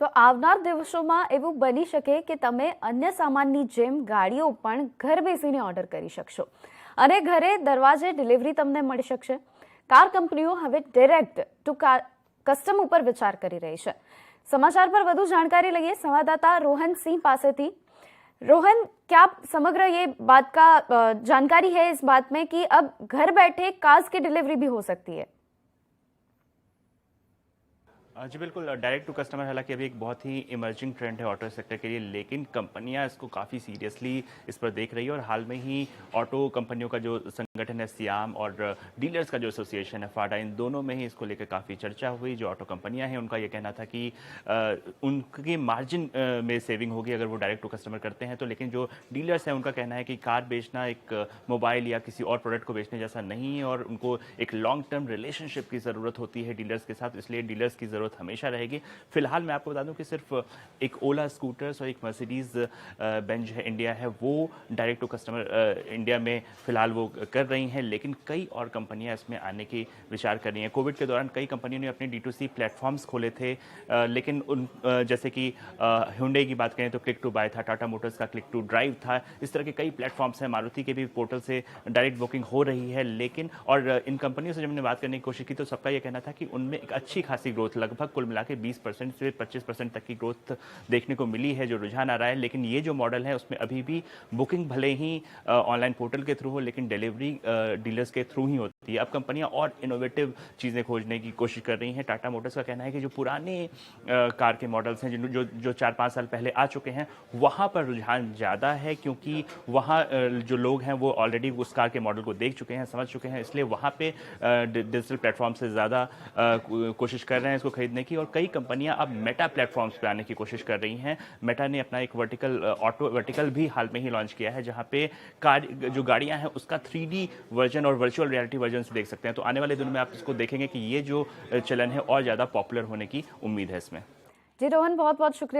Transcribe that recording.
તો આવનાર દિવસોમાં એવું બની શકે કે તમે અન્ય સામાનની જેમ ગાડીઓ પણ ઘર બેસીને ઓર્ડર કરી શકશો અને ઘરે દરવાજે ડિલિવરી તમને મળી શકશે। કાર કંપનીઓ હવે ડાયરેક્ટ ટુ કસ્ટમ ઉપર વિચાર કરી રહી છે। સમાચાર પર વધુ जानकारी લઈએ સંવાદદાતા રોહન સિંહ પાસેથી। रोहन, क्या समग्र ये बात का जानकारी है इस बात में कि अब घर बैठे कार्स की डिलीवरी भी हो सकती है? जी बिल्कुल, डायरेक्ट टू कस्टमर हालांकि अभी एक बहुत ही इमर्जिंग ट्रेंड है ऑटो सेक्टर के लिए, लेकिन कंपनियां इसको काफ़ी सीरियसली इस पर देख रही है। और हाल में ही ऑटो कंपनियों का जो संगठन है सियाम और डीलर्स का जो एसोसिएशन है फाडा, इन दोनों में ही इसको लेकर काफ़ी चर्चा हुई। जो ऑटो कंपनियां हैं उनका ये कहना था कि उनकी मार्जिन में सेविंग होगी अगर वो डायरेक्ट टू कस्टमर करते हैं तो, लेकिन जो डीलर्स हैं उनका कहना है कि कार बेचना एक मोबाइल या किसी और प्रोडक्ट को बेचने जैसा नहीं है और उनको एक लॉन्ग टर्म रिलेशनशिप की ज़रूरत होती है डीलर्स के साथ, इसलिए डीलर्स की ज़रूरत हमेशा रहेगी। फिलहाल मैं आपको बता दूं कि सिर्फ एक ओला स्कूटर्स और एक मर्सिडीज बेंज है इंडिया है, वो डायरेक्ट टू कस्टमर इंडिया में फिलहाल वो कर रही हैं, लेकिन कई और कंपनियां इसमें आने की विचार कर रही हैं। कोविड के दौरान कई कंपनियों ने अपने D2C प्लेटफॉर्म्स खोले थे, लेकिन उन जैसे कि Hyundai की बात करें तो क्लिक टू बाय था, टाटा मोटर्स का क्लिक टू ड्राइव था, इस तरह के कई प्लेटफॉर्म्स हैं। मारुति के भी पोर्टल से डायरेक्ट बुकिंग हो रही है, लेकिन और इन कंपनियों से जब हमने बात करने की कोशिश की तो सबका यह कहना था कि उनमें एक अच्छी खासी ग्रोथ, लगभग कुल मिला के 20% से 25% तक की ग्रोथ देखने को मिली है, जो रुझान आ रहा है। लेकिन ये जो मॉडल है उसमें अभी भी बुकिंग भले ही ऑनलाइन पोर्टल के थ्रू हो, लेकिन डिलीवरी डीलर्स के थ्रू ही होती है। अब कंपनियां और इनोवेटिव चीज़ें खोजने की कोशिश कर रही हैं। टाटा मोटर्स का कहना है कि जो पुराने कार के मॉडल्स हैं जो 4-5 साल पहले आ चुके हैं, वहाँ पर रुझान ज़्यादा है, क्योंकि वहाँ जो लोग हैं वो ऑलरेडी उस कार के मॉडल को देख चुके हैं, समझ चुके हैं, इसलिए वहाँ पे डिजिटल प्लेटफॉर्म से ज़्यादा कोशिश कर रहे हैं इसको खरीदने की। और कई कंपनियां अब मेटा प्लेटफॉर्म्स पे आने की कोशिश कर रही हैं। मेटा ने अपना एक ऑटो वर्टिकल भी हाल में ही लॉन्च किया है, जहां पे कार जो गाड़ियां हैं उसका 3D वर्जन और वर्चुअल रियलिटी वर्जन से देख सकते हैं। तो आने वाले दिनों में आप इसको देखेंगे कि ये जो चलन है और ज़्यादा पॉपुलर होने की उम्मीद है इसमें। जी रोहन, बहुत बहुत शुक्रिया।